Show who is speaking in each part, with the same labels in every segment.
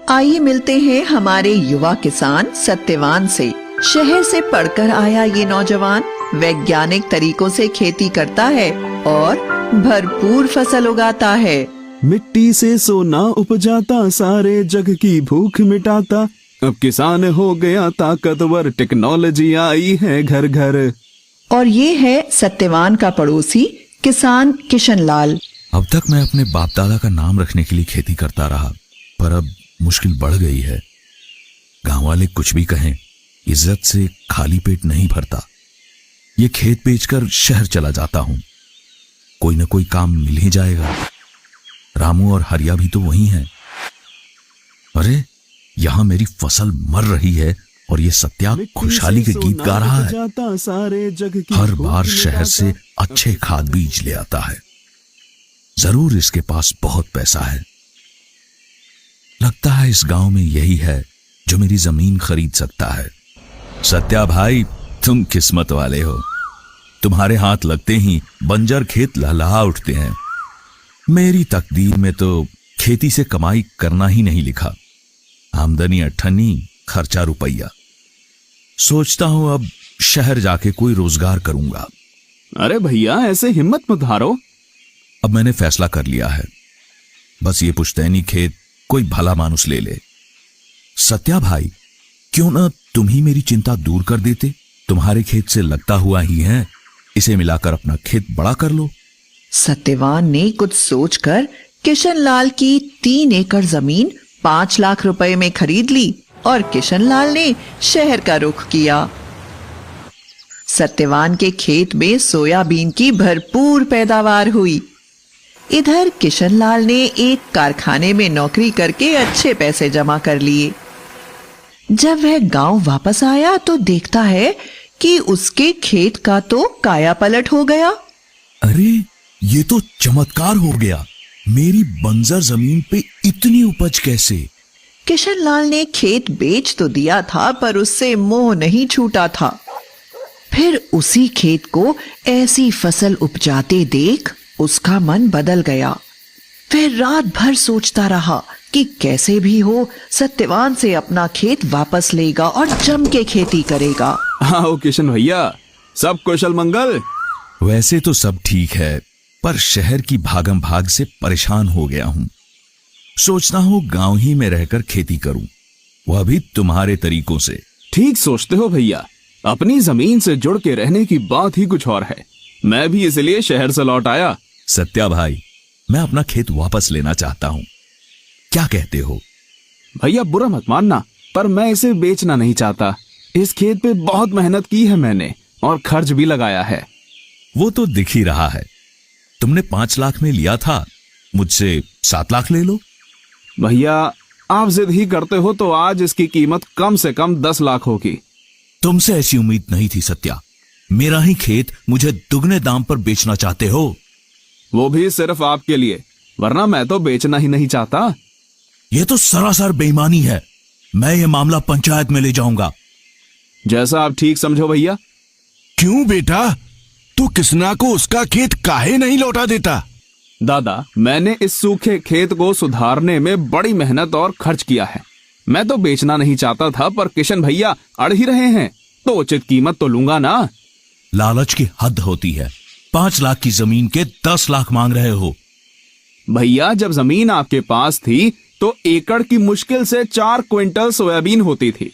Speaker 1: आइए मिलते हैं हमारे युवा किसान सत्यवान से। शहर से पढ़कर आया ये नौजवान वैज्ञानिक तरीकों से खेती करता है और भरपूर फसल उगाता है।
Speaker 2: मिट्टी से सोना उपजाता, सारे जग की भूख मिटाता। अब किसान हो गया ताकतवर, टेक्नोलॉजी आई है घर घर।
Speaker 1: और ये है सत्यवान का पड़ोसी किसान किशन लाल।
Speaker 3: अब तक मैं अपने बाप दादा का नाम रखने के लिए खेती करता रहा, पर अब मुश्किल बढ़ गई है। गांव वाले कुछ भी कहें, इज्जत से खाली पेट नहीं भरता। ये खेत बेचकर शहर चला जाता हूं, कोई ना कोई काम मिल ही जाएगा। रामू और हरिया भी तो वही हैं। अरे यहां मेरी फसल मर रही है और ये सत्या खुशहाली के गीत गा रहा है। हर बार शहर से अच्छे खाद बीज ले आता है। जरूर इसके पास बहुत पैसा है। लगता है इस गांव में यही है जो मेरी जमीन खरीद सकता है। सत्या भाई, तुम किस्मत वाले हो। तुम्हारे हाथ लगते ही बंजर खेत लहलहा उठते हैं। मेरी तकदीर में तो खेती से कमाई करना ही नहीं लिखा। आमदनी अठन्नी, खर्चा रुपया। सोचता हूं अब शहर जाके कोई रोजगार करूंगा।
Speaker 2: अरे भैया, ऐसे हिम्मत मत हारो।
Speaker 3: अब मैंने फैसला कर लिया है, बस ये पुश्तैनी खेत कोई भला मानुस ले ले। सत्या भाई, क्यों ना तुम ही मेरी चिंता दूर कर देते। तुम्हारे खेत से लगता हुआ ही है, इसे मिलाकर अपना खेत बड़ा कर लो।
Speaker 1: सत्यवान ने कुछ सोचकर किशन लाल की 3 एकड़ जमीन 5 लाख रुपए में खरीद ली और किशन लाल ने शहर का रुख किया। सत्यवान के खेत में सोयाबीन की भरपूर पैदावार हुई। इधर किशन लाल ने एक कारखाने में नौकरी करके अच्छे पैसे जमा कर लिए। जब वह गांव वापस आया तो देखता है कि उसके खेत का तो काया पलट हो गया।
Speaker 3: अरे ये तो चमत्कार हो गया। मेरी बंजर जमीन पे इतनी उपज कैसे?
Speaker 1: किशन लाल ने खेत बेच तो दिया था, पर उससे मोह नहीं छूटा था। फिर उसी खेत को ऐसी फसल उपजाते देख उसका मन बदल गया। फिर रात भर सोचता रहा कि कैसे भी हो सत्यवान से अपना खेत वापस लेगा और जम के खेती करेगा।
Speaker 2: आओ किशन भैया, सब कुशल मंगल।
Speaker 3: वैसे तो सब ठीक है, पर शहर की भागम भाग से परेशान हो गया हूं। सोचता हूं गांव ही में रहकर खेती करूं, वह भी तुम्हारे तरीकों से।
Speaker 2: ठीक सोचते हो भैया, अपनी जमीन से जुड़ के रहने की बात ही कुछ और है। मैं भी इसलिए शहर से लौट आया।
Speaker 3: सत्या भाई, मैं अपना खेत वापस लेना चाहता हूं, क्या कहते हो?
Speaker 2: भैया बुरा मत मानना, पर मैं इसे बेचना नहीं चाहता। इस खेत पे बहुत मेहनत की है मैंने और खर्च भी लगाया है।
Speaker 3: वो तो दिख ही रहा है। तुमने 5 लाख में लिया था, मुझसे 7 लाख ले लो।
Speaker 2: भैया आप जिद ही करते हो तो आज इसकी कीमत कम से कम 10 लाख होगी।
Speaker 3: तुमसे ऐसी उम्मीद नहीं थी सत्या। मेरा ही खेत मुझे दुगने दाम पर बेचना चाहते हो?
Speaker 2: वो भी सिर्फ आपके लिए, वरना मैं तो बेचना ही नहीं चाहता।
Speaker 3: यह तो सरासर बेईमानी है। मैं ये मामला पंचायत में ले जाऊंगा।
Speaker 2: जैसा आप ठीक समझो भैया।
Speaker 4: क्यों बेटा, तू किसना को उसका खेत काहे नहीं लौटा देता?
Speaker 2: दादा, मैंने इस सूखे खेत को सुधारने में बड़ी मेहनत और खर्च किया है। मैं तो बेचना नहीं चाहता था, पर किशन भैया अड़ ही रहे हैं, तो उचित कीमत तो लूंगा ना।
Speaker 3: लालच की हद होती है। 5 लाख की जमीन के 10 लाख मांग रहे हो।
Speaker 2: भैया जब जमीन आपके पास थी तो एकड़ की मुश्किल से 4 क्विंटल सोयाबीन होती थी,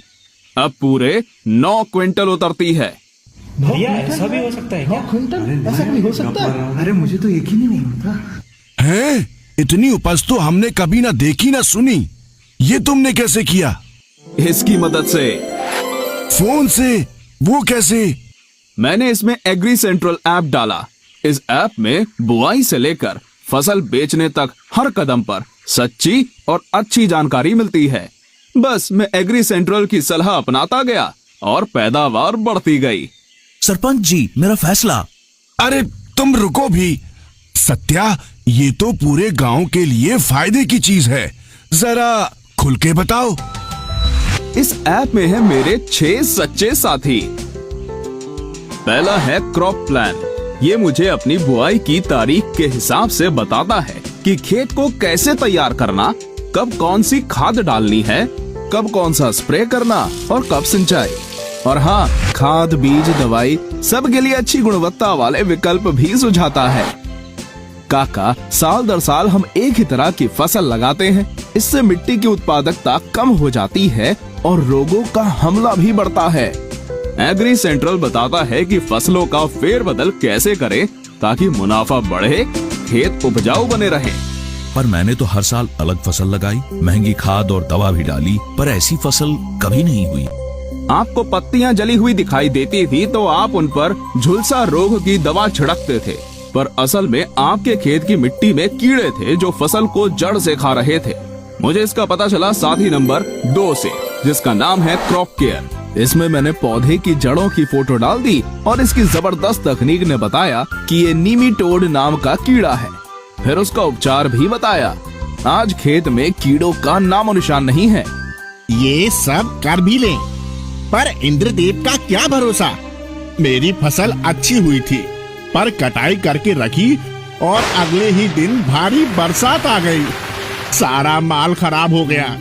Speaker 2: अब पूरे 9 क्विंटल उतरती है।
Speaker 5: भैया ऐसा भी हो सकता है क्या?
Speaker 6: क्विंटल ऐसा भी हो सकता है? अरे मुझे तो यकीन ही नहीं होता
Speaker 4: है। इतनी उपज तो हमने कभी ना देखी ना सुनी। ये तुमने कैसे किया?
Speaker 2: इसकी मदद से।
Speaker 4: फोन से? वो कैसे?
Speaker 2: मैंने इसमें एग्री सेंट्रल ऐप डाला। इस ऐप में बुआई से लेकर फसल बेचने तक हर कदम पर सच्ची और अच्छी जानकारी मिलती है। बस मैं एग्री सेंट्रल की सलाह अपनाता गया और पैदावार बढ़ती गई।
Speaker 3: सरपंच जी, मेरा फैसला।
Speaker 4: अरे तुम रुको भी। सत्या, ये तो पूरे गांव के लिए फायदे की चीज है, जरा खुल के बताओ।
Speaker 2: इस ऐप में है मेरे 6 सच्चे साथी। पहला है क्रॉप प्लान। ये मुझे अपनी बुआई की तारीख के हिसाब से बताता है कि खेत को कैसे तैयार करना कब कौन सी खाद डालनी है, कब कौन सा स्प्रे करना और कब सिंचाई। और हाँ, खाद, बीज, दवाई सबके लिए अच्छी गुणवत्ता वाले विकल्प भी सुझाता है। काका, साल दर साल हम एक ही तरह की फसल लगाते हैं। इससे मिट्टी की उत्पादकता कम हो जाती है और रोगों का हमला भी बढ़ता है। एग्री सेंट्रल बताता है कि फसलों का फेरबदल कैसे करें ताकि मुनाफा बढ़े, खेत उपजाऊ बने रहे।
Speaker 3: पर मैंने तो हर साल अलग फसल लगाई, महंगी खाद और दवा भी डाली, पर ऐसी फसल कभी नहीं हुई।
Speaker 2: आपको पत्तियां जली हुई दिखाई देती थी तो आप उन पर झुलसा रोग की दवा छिड़कते थे, पर असल में आपके खेत की मिट्टी में कीड़े थे जो फसल को जड़ से खा रहे थे। मुझे इसका पता चला साथी नंबर 2 से, जिसका नाम है क्रॉप केयर। इसमें मैंने पौधे की जड़ों की फोटो डाल दी और इसकी जबरदस्त तकनीक ने बताया कि ये नीमीटोड नाम का कीड़ा है। फिर उसका उपचार भी बताया। आज खेत में कीड़ों का नामो निशान नहीं है।
Speaker 7: ये सब कर भी लें, पर इंद्रदेव का क्या भरोसा। मेरी फसल अच्छी हुई थी, पर कटाई करके रखी और अगले ही दिन भारी बरसात आ गई, सारा माल खराब हो गया।